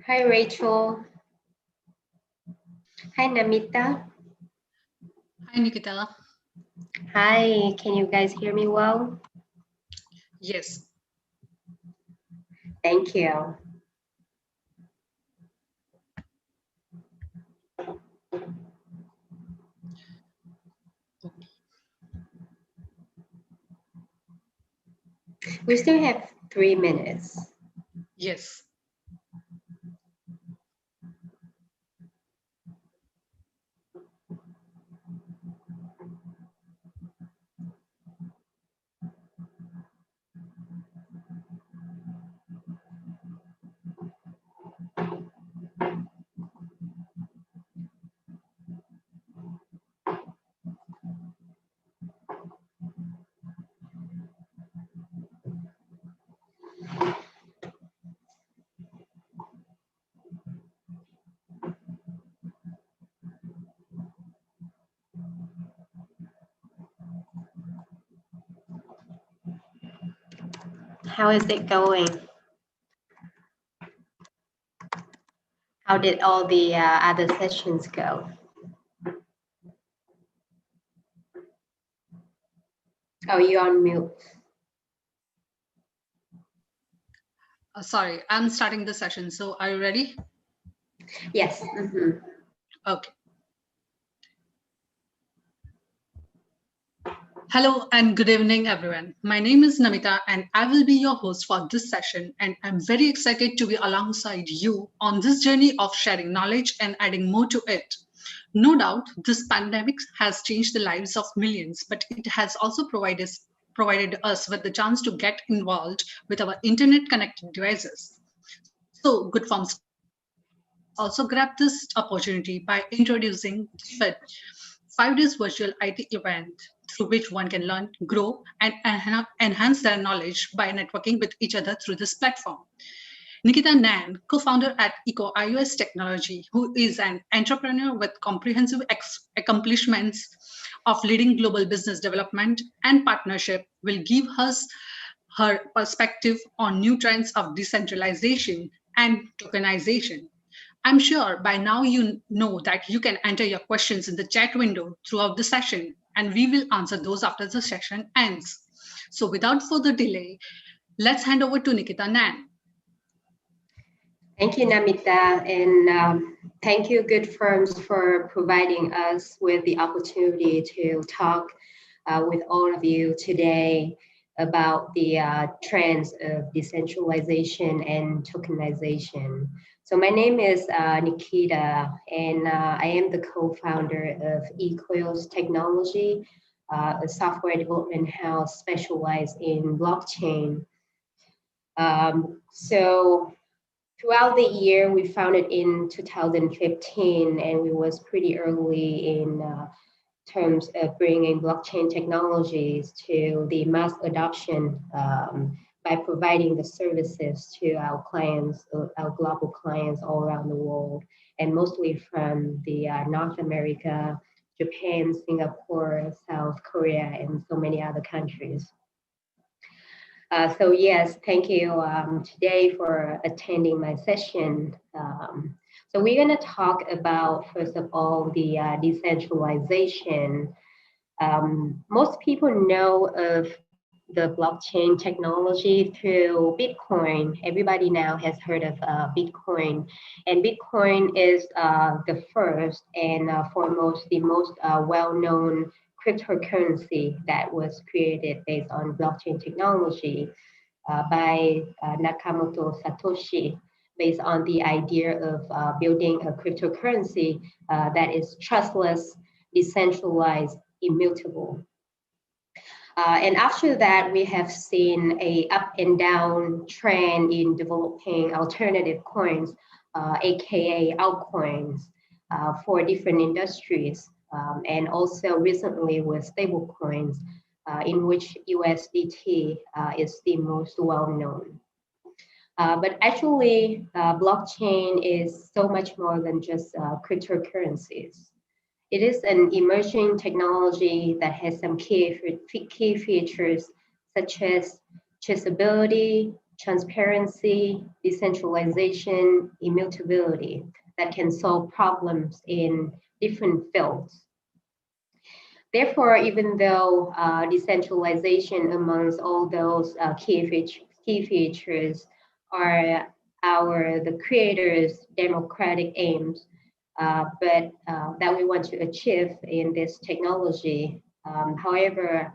Hi, Rachel. Hi, Namita. Hi, Nikita. Hi, can you guys hear me well? Yes. Thank you. We still have 3 minutes. Yes. How is it going? How did all the other sessions go? Oh, you're on mute. Sorry, I'm starting the session. So are you ready? Yes. Okay. Hello and good evening, everyone. My name is Namita and I will be your host for this session. And I'm very excited to be alongside you on this journey of sharing knowledge and adding more to it. No doubt, this pandemic has changed the lives of millions, but it has also provided us with the chance to get involved with our internet connected devices. So, good forms also grab this opportunity by introducing GFiT, 5 days virtual IT event through which one can learn, grow, and enhance their knowledge by networking with each other through this platform. Nikita Ngan, co-founder at Ekoios Technology, who is an entrepreneur with comprehensive accomplishments of leading global business development and partnership, will give us her perspective on new trends of decentralization and tokenization. I'm sure by now you know that you can enter your questions in the chat window throughout the session, and we will answer those after the session ends. So without further delay, let's hand over to Nikita Nan. Thank you, Namita, and thank you, Good Firms, for providing us with the opportunity to talk with all of you today about the trends of decentralization and tokenization. So my name is Nikita, and I am the co-founder of Ekoios Technology, a software development house specialized in blockchain. So throughout the year, we founded in 2015, and we was pretty early in terms of bringing blockchain technologies to the mass adoption by providing the services to our clients, our global clients all around the world, and mostly from the North America, Japan, Singapore, South Korea, and so many other countries. So yes, thank you today for attending my session. So we're going to talk about, first of all, the decentralization. Most people know of the blockchain technology through Bitcoin. Everybody now has heard of Bitcoin. And Bitcoin is the first and foremost, the most well-known cryptocurrency that was created based on blockchain technology by Nakamoto Satoshi, based on the idea of building a cryptocurrency that is trustless, decentralized, immutable. And after that, we have seen a up and down trend in developing alternative coins, aka altcoins, for different industries, and also recently with stable coins, in which USDT is the most well known. But actually, blockchain is so much more than just cryptocurrencies. It is an emerging technology that has some key features such as traceability, transparency, decentralization, immutability that can solve problems in different fields. Therefore, even though decentralization amongst all those key features are the creators' democratic aims, but that we want to achieve in this technology. However,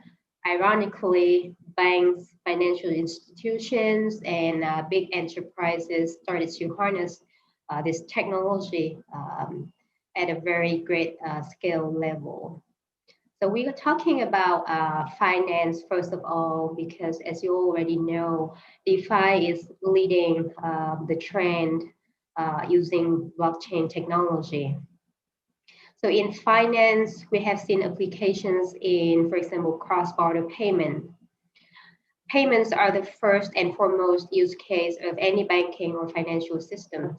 ironically, banks, financial institutions, and big enterprises started to harness this technology at a very great scale level. So we are talking about finance, first of all, because as you already know, DeFi is leading the trend using blockchain technology. So in finance, we have seen applications in, for example, cross-border payment. Payments are the first and foremost use case of any banking or financial system.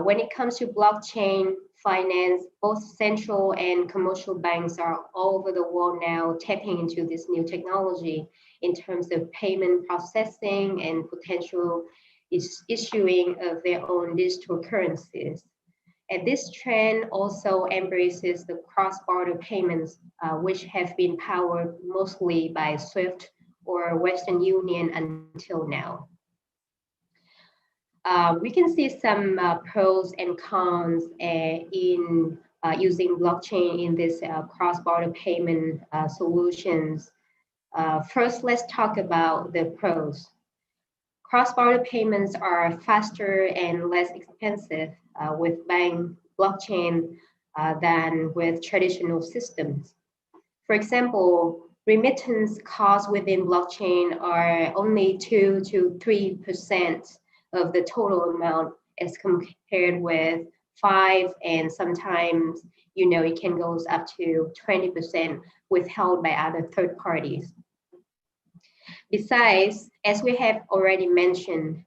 When it comes to blockchain finance, both central and commercial banks are all over the world now tapping into this new technology in terms of payment processing and potential issuing of their own digital currencies. And this trend also embraces the cross-border payments, which have been powered mostly by SWIFT or Western Union until now. We can see some pros and cons in using blockchain in this cross-border payment solutions. First, let's talk about the pros. Cross-border payments are faster and less expensive with bank blockchain than with traditional systems. For example, remittance costs within blockchain are only 2 to 3% of the total amount as compared with 5 and sometimes, it can go up to 20% withheld by other third parties. Besides, as we have already mentioned,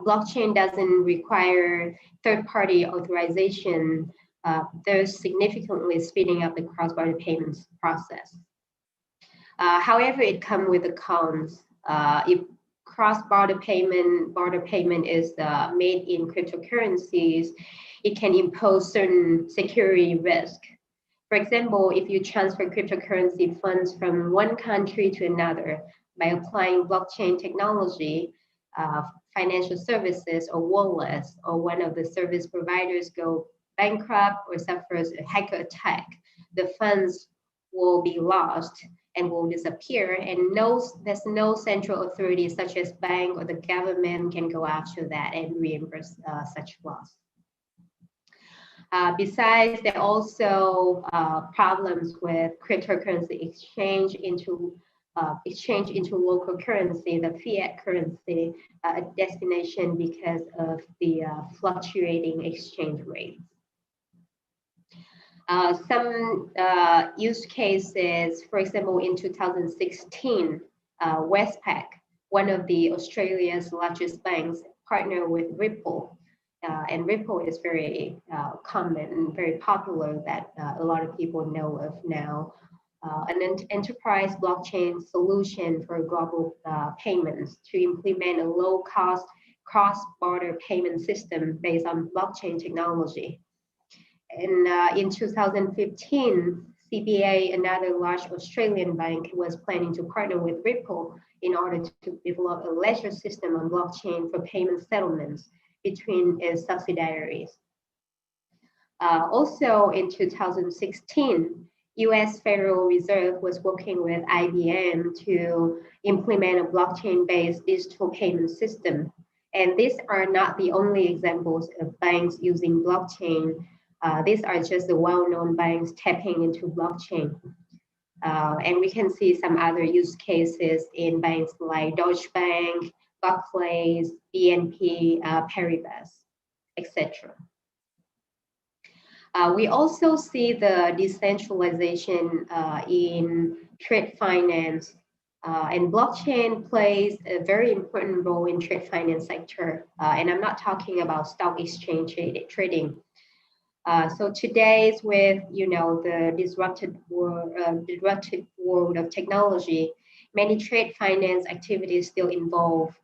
blockchain doesn't require third-party authorization, thus significantly speeding up the cross-border payments process. However, it comes with the cons. If cross-border payment is made in cryptocurrencies, it can impose certain security risk. For example, if you transfer cryptocurrency funds from one country to another by applying blockchain technology, financial services or wallets or one of the service providers go bankrupt or suffers a hacker attack, the funds will be lost and will disappear, and there's no central authority such as bank or the government can go after that and reimburse such loss. Besides, there are also problems with cryptocurrency exchange into local currency, the fiat currency, destination because of the fluctuating exchange rates. Some use cases, for example, in 2016, Westpac, one of the Australia's largest banks, partnered with Ripple. And Ripple is very common and very popular that a lot of people know of now. An enterprise blockchain solution for global payments to implement a low-cost cross-border payment system based on blockchain technology. And in 2015, CBA, another large Australian bank, was planning to partner with Ripple in order to develop a ledger system on blockchain for payment settlements between its subsidiaries. Also in 2016, US Federal Reserve was working with IBM to implement a blockchain-based digital payment system. And these are not the only examples of banks using blockchain. These are just the well-known banks tapping into blockchain. And we can see some other use cases in banks like Deutsche Bank, Barclays, BNP Paribas, etc. We also see the decentralization in trade finance, and blockchain plays a very important role in trade finance sector. And I'm not talking about stock exchange trading. So today's with the disrupted world of technology, many trade finance activities still involve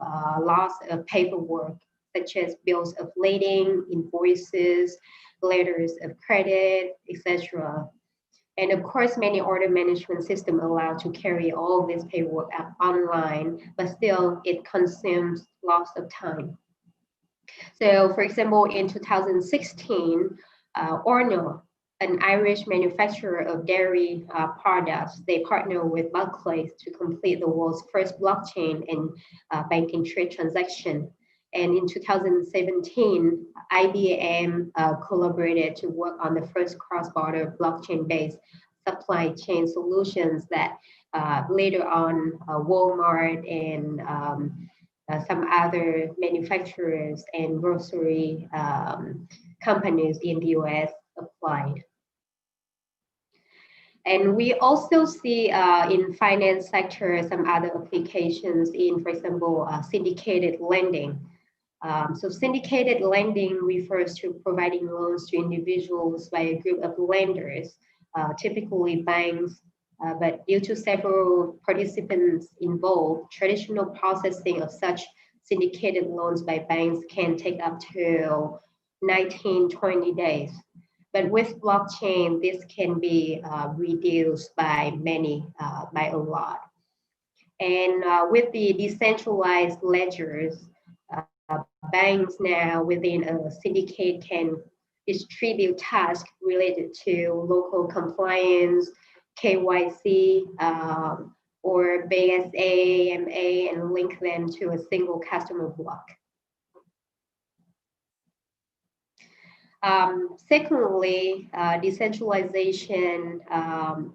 lots of paperwork, such as bills of lading, invoices, letters of credit, etc. And of course, many order management systems allow to carry all this paperwork online, but still it consumes lots of time. So for example, in 2016, Orno, an Irish manufacturer of dairy products, they partnered with Barclays to complete the world's first blockchain and banking trade transaction. And in 2017, IBM collaborated to work on the first cross-border blockchain-based supply chain solutions that later on Walmart and some other manufacturers and grocery companies in the US applied. And we also see in finance sector some other applications in, for example, syndicated lending. So syndicated lending refers to providing loans to individuals by a group of lenders, typically banks, but due to several participants involved, traditional processing of such syndicated loans by banks can take up to 19-20 days. But with blockchain, this can be reduced by by a lot. And with the decentralized ledgers, banks now within a syndicate can distribute tasks related to local compliance, KYC, or BSA, AMA, and link them to a single customer block. Secondly, decentralization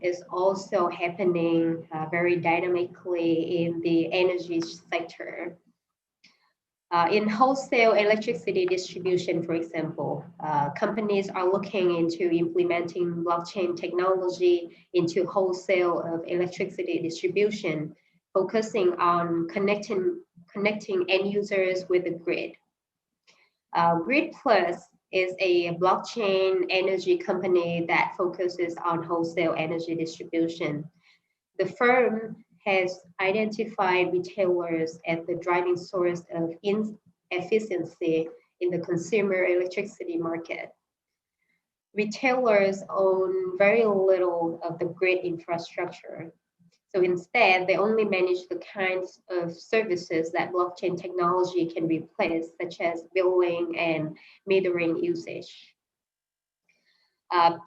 is also happening very dynamically in the energy sector. In wholesale electricity distribution, for example, companies are looking into implementing blockchain technology into wholesale of electricity distribution, focusing on connecting end users with the grid. Grid Plus is a blockchain energy company that focuses on wholesale energy distribution. The firm has identified retailers as the driving source of inefficiency in the consumer electricity market. Retailers own very little of the grid infrastructure. So instead, they only manage the kinds of services that blockchain technology can replace, such as billing and metering usage.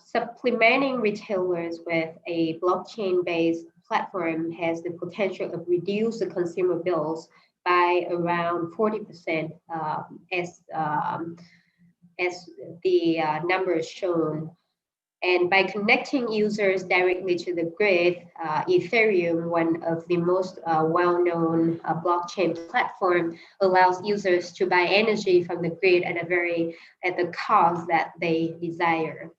Supplementing retailers with a blockchain-based platform has the potential of reduce the consumer bills by around 40%, as the numbers shown. And by connecting users directly to the grid, Ethereum, one of the most well-known blockchain platform, allows users to buy energy from the grid at the cost that they desire.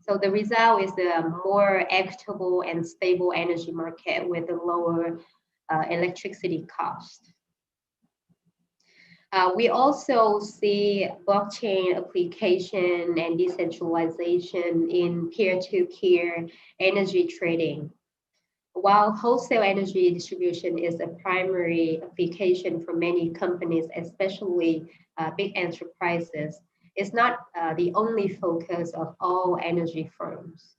So the result is a more equitable and stable energy market with a lower electricity cost. We also see blockchain application and decentralization in peer-to-peer energy trading. While wholesale energy distribution is a primary application for many companies, especially big enterprises, it's not the only focus of all energy firms.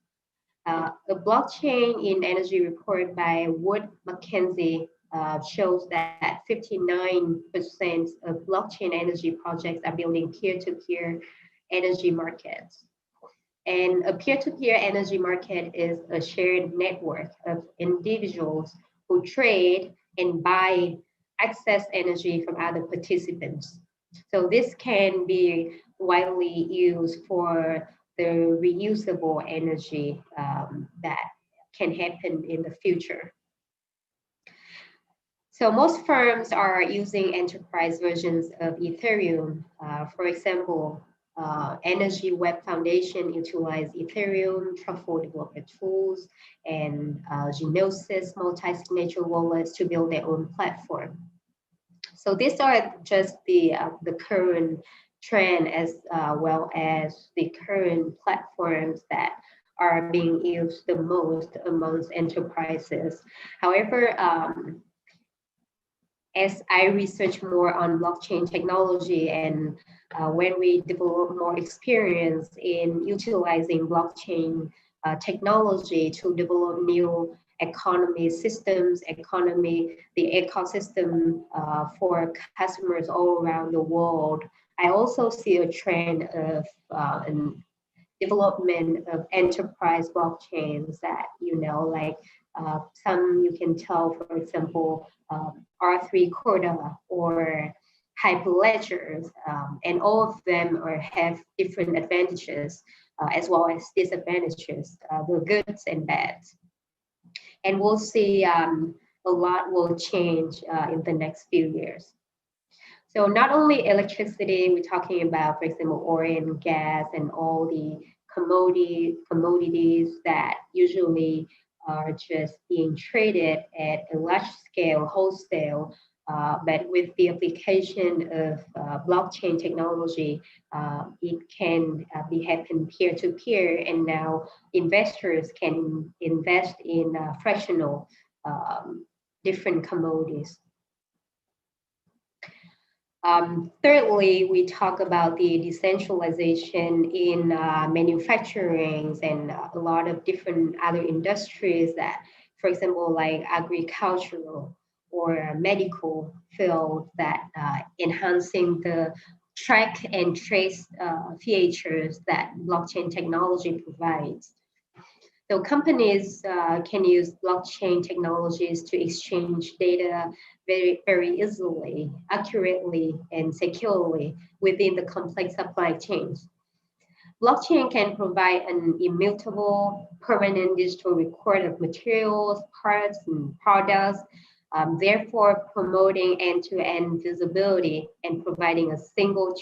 A blockchain in energy report by Wood Mackenzie shows that 59% of blockchain energy projects are building peer-to-peer energy markets. And a peer-to-peer energy market is a shared network of individuals who trade and buy excess energy from other participants. So this can be widely used for the reusable energy that can happen in the future. So most firms are using enterprise versions of Ethereum. For example, Energy Web Foundation utilize Ethereum, Truffle developer tools, and Genosis multi-signature wallets to build their own platform. So these are just the current trend as well as the current platforms that are being used the most amongst enterprises. However, as I research more on blockchain technology and when we develop more experience in utilizing blockchain technology to develop new economy systems, the ecosystem for customers all around the world, I also see a trend of development of enterprise blockchains that, like some you can tell, for example, R3 Corda or Hyperledgers, and all of them have different advantages as well as disadvantages, the goods and bads. And we'll see a lot will change in the next few years. So not only electricity, we're talking about, for example, oil and gas and all the commodities that usually are just being traded at a large scale, wholesale, but with the application of blockchain technology, it can be happen peer-to-peer, and now investors can invest in fractional different commodities. Thirdly, we talk about the decentralization in manufacturing and a lot of different other industries that, for example, like agricultural or medical field that enhancing the track and trace features that blockchain technology provides. So companies can use blockchain technologies to exchange data very, very easily, accurately, and securely within the complex supply chains. Blockchain can provide an immutable, permanent digital record of materials, parts, and products, therefore promoting end-to-end visibility and providing a single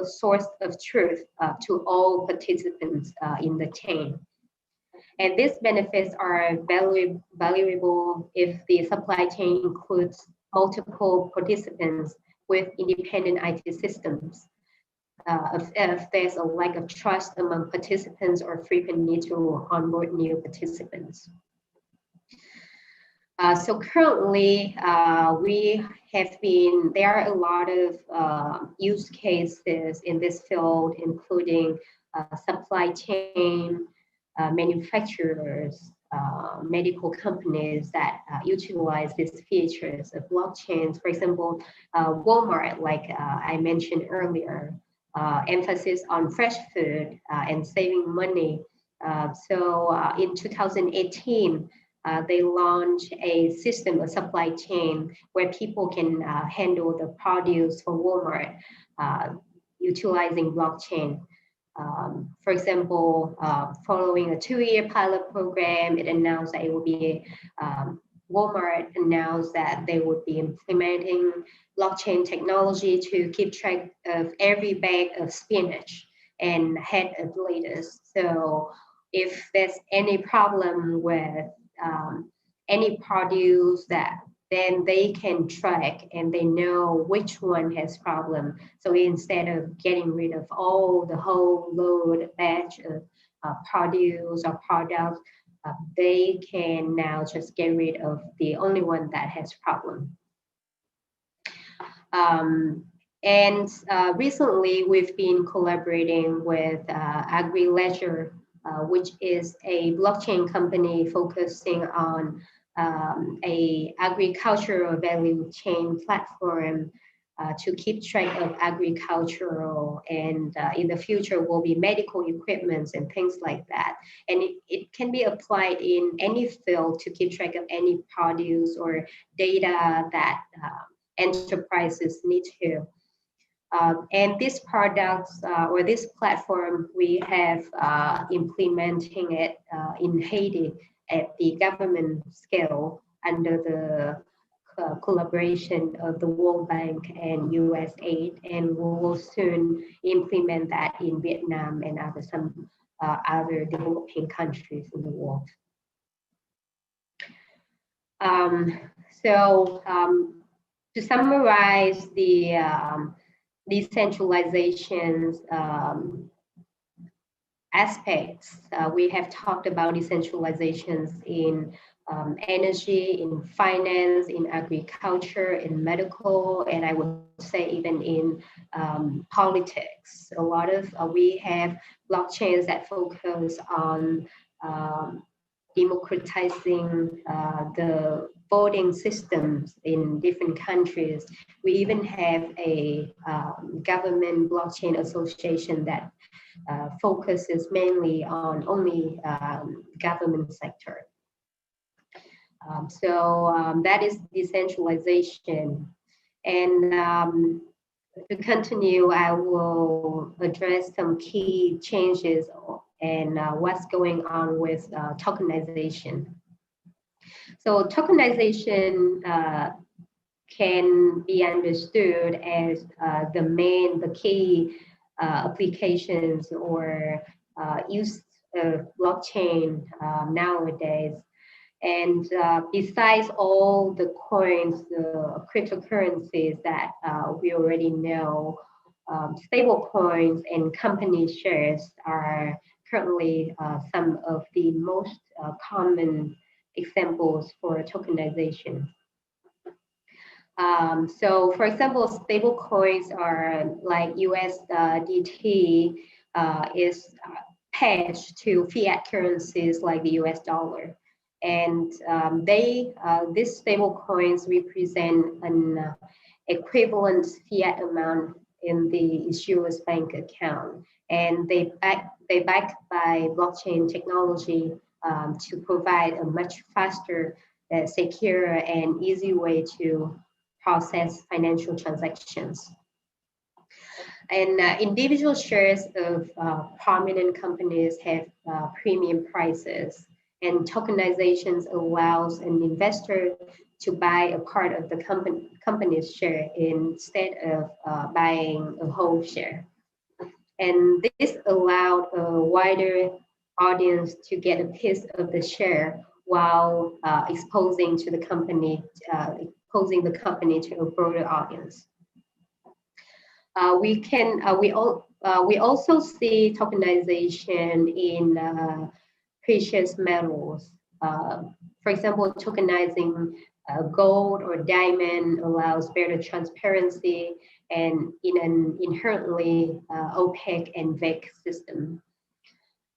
source of truth to all participants in the chain. And these benefits are valuable if the supply chain includes multiple participants with independent IT systems. If there's a lack of trust among participants or frequent need to onboard new participants. So currently, there are a lot of use cases in this field, including supply chain, manufacturers, medical companies that utilize these features of blockchains. For example, Walmart, like I mentioned earlier, emphasis on fresh food and saving money. So in 2018, they launched a system, a supply chain, where people can handle the produce for Walmart utilizing blockchain. For example, following a 2-year pilot program, it announced that it would be, Walmart announced that they would be implementing blockchain technology to keep track of every bag of spinach and head of lettuce. So if there's any problem with any produce, that then they can track and they know which one has problem. So instead of getting rid of all the whole load batch of produce or products, they can now just get rid of the only one that has problem. And recently we've been collaborating with AgriLedger, which is a blockchain company focusing on a agricultural value chain platform to keep track of agricultural, and in the future will be medical equipments and things like that. And it can be applied in any field to keep track of any produce or data that enterprises need to. And these products or this platform, we have implementing it in Haiti at the government scale under the collaboration of the World Bank and US aid, and we will soon implement that in Vietnam and some other developing countries in the world. To summarize the decentralizations, aspects. We have talked about decentralizations in energy, in finance, in agriculture, in medical, and I would say even in politics. A lot of we have blockchains that focus on democratizing the voting systems in different countries. We even have a government blockchain association that focuses mainly on only government sector. That is decentralization. And to continue, I will address some key changes and what's going on with tokenization. So tokenization can be understood as the key applications or use of blockchain nowadays. And besides all the coins, the cryptocurrencies that we already know, stable coins and company shares are currently some of the most common examples for tokenization. So for example, stable coins are like USDT is pegged to fiat currencies like the US dollar. And these stable coins represent an equivalent fiat amount in the issuer's bank account. And they backed by blockchain technology to provide a much faster, secure, and easy way to process financial transactions. And individual shares of prominent companies have premium prices, and tokenizations allows an investor to buy a part of the company's share instead of buying a whole share. And this allowed a wider audience to get a piece of the share while exposing the company to a broader audience. We also see tokenization in precious metals. For example, tokenizing gold or diamond allows better transparency and in an inherently opaque and vague system.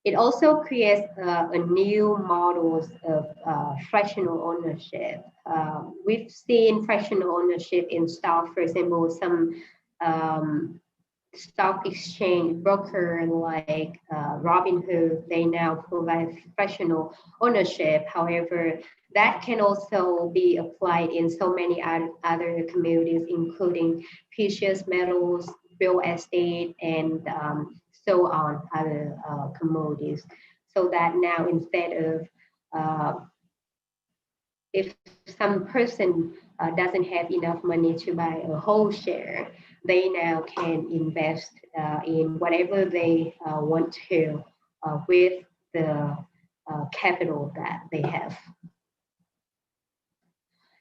It also creates a new models of fractional ownership. We've seen fractional ownership in stock, for example, some stock exchange broker like Robinhood, they now provide fractional ownership. However, that can also be applied in so many other communities, including precious metals, real estate, and so on, other commodities. So that now instead of if some person doesn't have enough money to buy a whole share, they now can invest in whatever they want to with the capital that they have.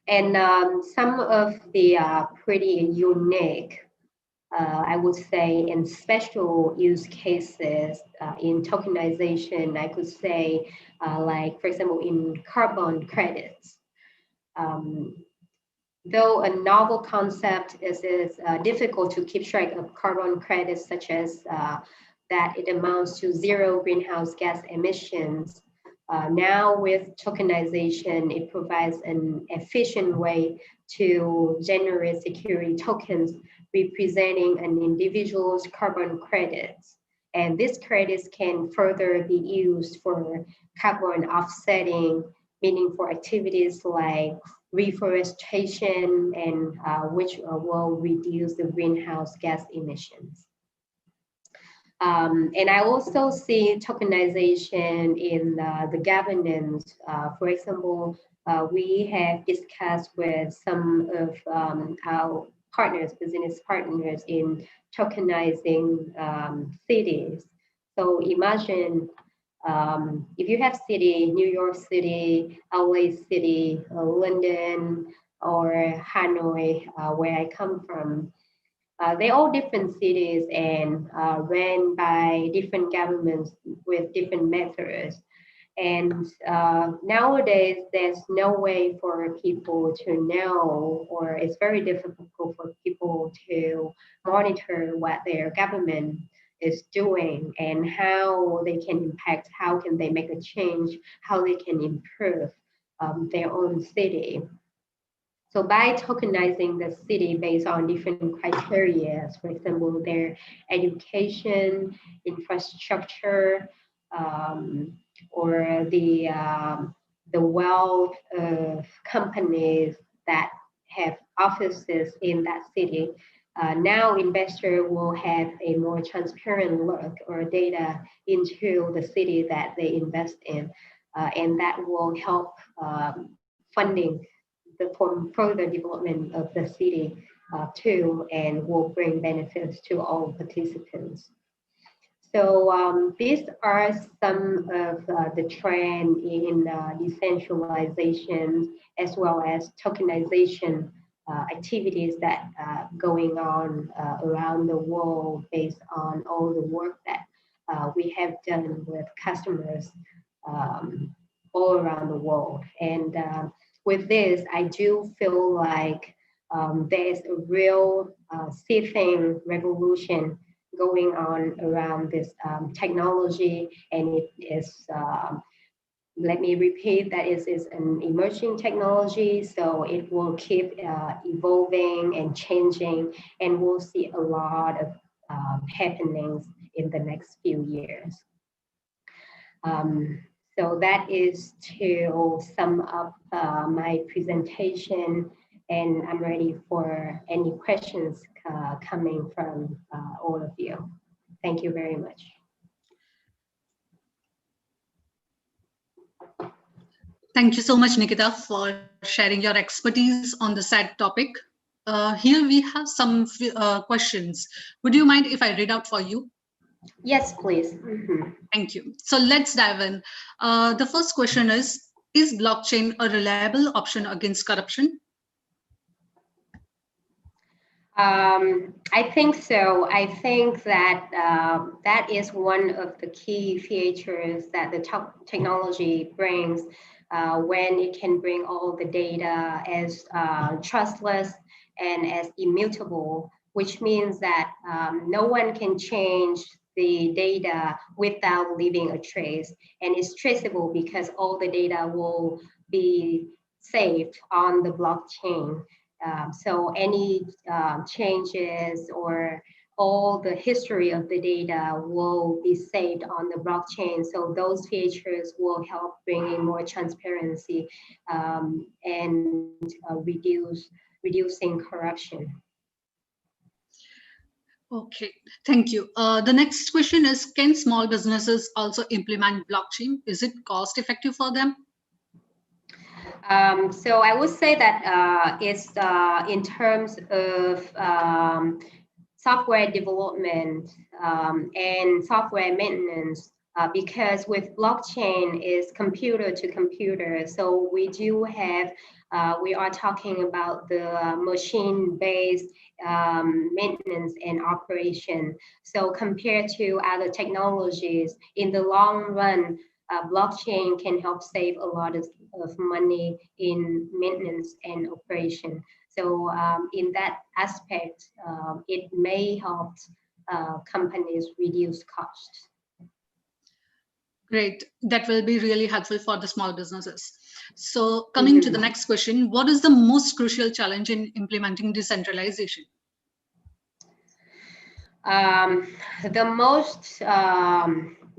And some of the pretty unique, I would say, and special use cases in tokenization, I could say, like, for example, in carbon credits. Though a novel concept, is difficult to keep track of carbon credits, such as that it amounts to zero greenhouse gas emissions. Now with tokenization, it provides an efficient way to generate security tokens representing an individual's carbon credits. And these credits can further be used for carbon offsetting, meaning for activities like reforestation, and which will reduce the greenhouse gas emissions. And I also see tokenization in the governance. For example, we have discussed with some of our partners, business partners, in tokenizing cities. So imagine if you have city, New York City, LA City, London, or Hanoi, where I come from, They're all different cities and ran by different governments with different methods. And nowadays, there's no way for people to know, or it's very difficult for people to monitor what their government is doing and how they can impact, how can they make a change, how they can improve their own city. So by tokenizing the city based on different criteria, for example, their education, infrastructure, um, or the wealth of companies that have offices in that city, now investor will have a more transparent look or data into the city that they invest in, and that will help funding for further development of the city too, and will bring benefits to all participants. So these are some of the trend in decentralization as well as tokenization activities that going on around the world based on all the work that we have done with customers um, all around the world. And with this, I do feel like there's a real seething revolution going on around this technology, and it is, let me repeat, that is an emerging technology, so it will keep evolving and changing, and we'll see a lot of happenings in the next few years. Um, so that is to sum up my presentation, and I'm ready for any questions coming from all of you. Thank you very much. Thank you so much, Nikita, for sharing your expertise on the said topic. Here we have some questions. Would you mind if I read out for you? Yes, please. Mm-hmm. Thank you. So let's dive in. The first question is blockchain a reliable option against corruption? I think so. I think that that is one of the key features that the technology brings when it can bring all the data as trustless and as immutable, which means that no one can change the data without leaving a trace. And it's traceable because all the data will be saved on the blockchain. So any changes or all the history of the data will be saved on the blockchain. So those features will help bring in more transparency and reducing corruption. Okay, thank you. The next question is, can small businesses also implement blockchain? Is it cost effective for them? So I would say that it's in terms of software development and software maintenance, because with blockchain is computer to computer. So we do have, we are talking about the machine-based maintenance and operation. So compared to other technologies, in the long run, blockchain can help save a lot of money in maintenance and operation. So in that aspect, it may help companies reduce costs. Great. That will be really helpful for the small businesses. So coming to the next question, what is the most crucial challenge in implementing decentralization? The most,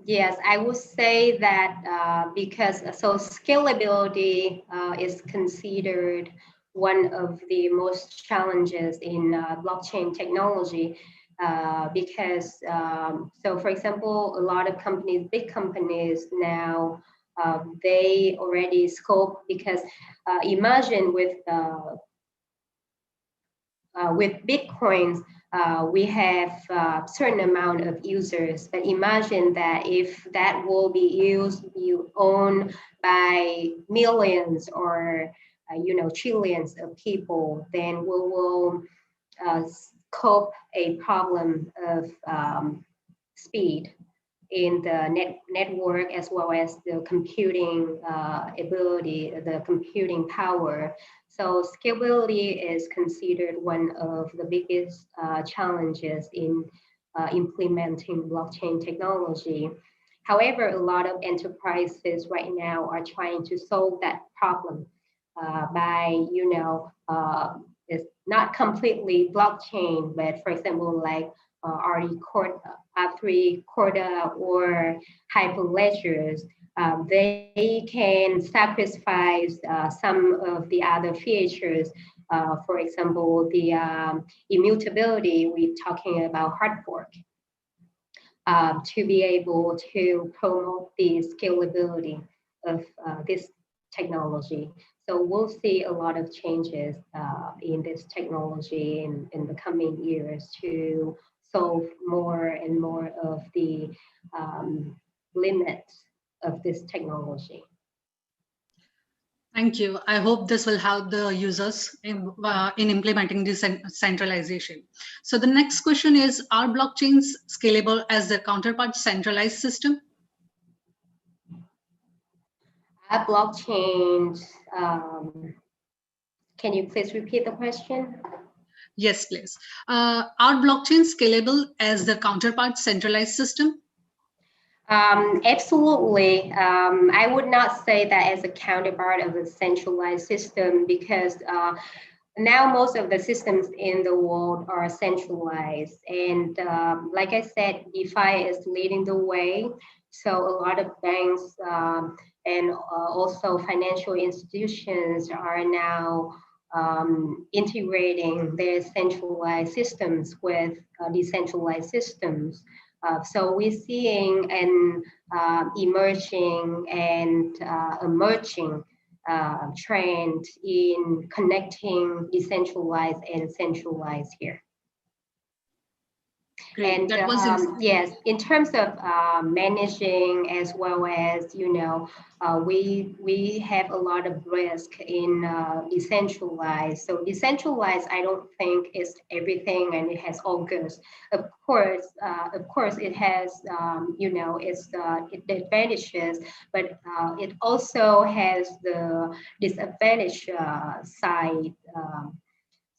yes, I would say that because so scalability is considered one of the most challenges in blockchain technology. Because so for example, a lot of companies, big companies now, they already scope, because imagine with Bitcoins, we have a certain amount of users, but imagine that if that will be used, you own by millions or trillions of people, then we will cope a problem of speed in the network, as well as the computing ability, the computing power. So scalability is considered one of the biggest challenges in implementing blockchain technology. However, a lot of enterprises right now are trying to solve that problem by, it's not completely blockchain, but for example, like R3 Corda or Hyperledgers, they can sacrifice some of the other features. For example, the immutability, we're talking about hard fork, to be able to promote the scalability of this technology. So we'll see a lot of changes in this technology in the coming years to solve more and more of the limits of this technology. Thank you. I hope this will help the users in implementing this centralization. So the next question is, are blockchains scalable as their counterpart centralized system? Are blockchains, can you please repeat the question? Yes, please. Are blockchains scalable as their counterpart centralized system? Absolutely. I would not say that as a counterpart of a centralized system, because now most of the systems in the world are centralized. And like I said, DeFi is leading the way. So a lot of banks and also financial institutions are now integrating their centralized systems with decentralized systems. So we're seeing an emerging and emerging trend in connecting decentralized and centralized here. Great. And yes, in terms of managing, as well as, we have a lot of risk in decentralized. So decentralized, I don't think is everything and it has all goods. Of course, it has its advantages, but it also has the disadvantage side.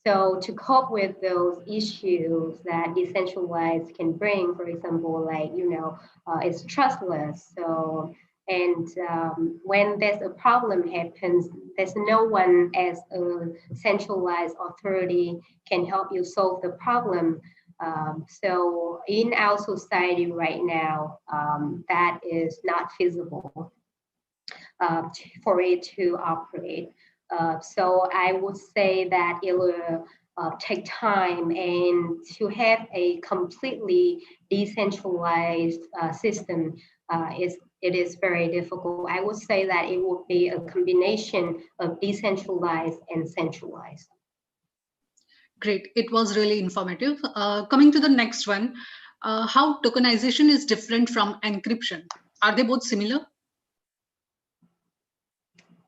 So to cope with those issues that decentralized can bring, for example, like, it's trustless. So, and when there's a problem happens, there's no one as a centralized authority can help you solve the problem. So in our society right now, that is not feasible for it to operate. So I would say that it will take time, and to have a completely decentralized system it is very difficult. I would say that it would be a combination of decentralized and centralized. Great. It was really informative. Coming to the next one, how tokenization is different from encryption. Are they both similar?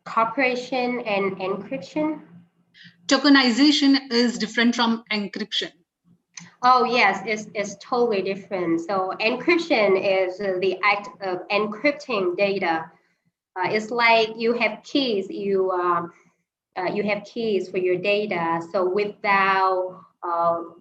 Cooperation and encryption? Tokenization is different from encryption. Oh, yes, it's totally different. So encryption is the act of encrypting data. It's like you have keys, you have keys for your data. So without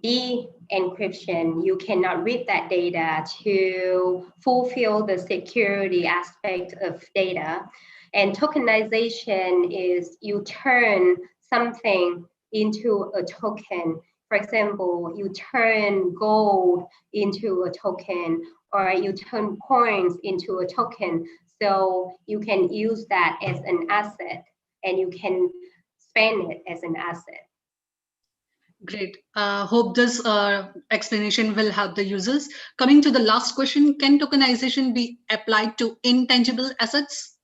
de-encryption, you cannot read that data to fulfill the security aspect of data. And tokenization is you turn something into a token. For example, you turn gold into a token, or you turn coins into a token. So you can use that as an asset, and you can spend it as an asset. Great. Hope this explanation will help the users. Coming to the last question, can tokenization be applied to intangible assets?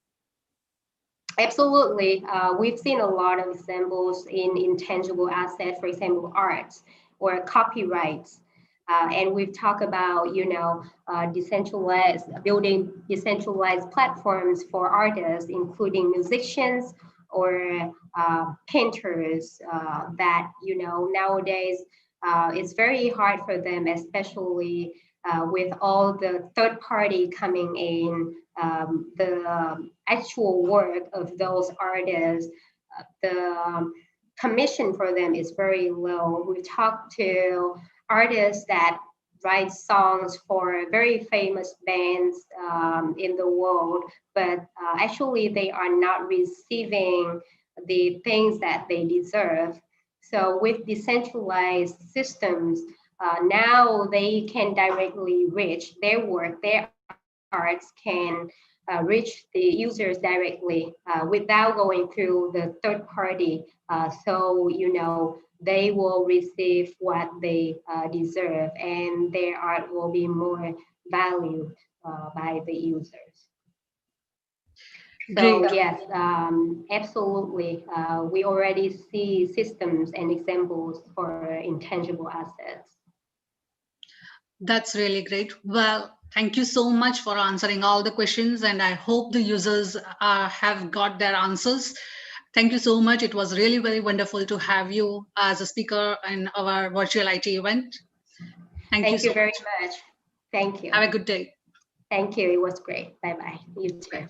Absolutely. We've seen a lot of examples in intangible assets, for example, art or copyrights. And we've talked about, building decentralized platforms for artists, including musicians or painters that, nowadays it's very hard for them, especially with all the third party coming in, the actual work of those artists, the commission for them is very low. We talked to artists that write songs for very famous bands in the world, but actually they are not receiving the things that they deserve. So with decentralized systems, now they can directly reach their work, their arts can reach the users directly without going through the third party. So, they will receive what they deserve, and their art will be more valued by the users. So Great. yes, absolutely. We already see systems and examples for intangible assets. That's really great. Well, thank you so much for answering all the questions, and I hope the users have got their answers. Thank you so much. It was really very wonderful to have you as a speaker in our virtual IT event. Thank you Thank so you very much. much. Thank you. Have a good day. Thank you. It was great. Bye bye. You too. Bye.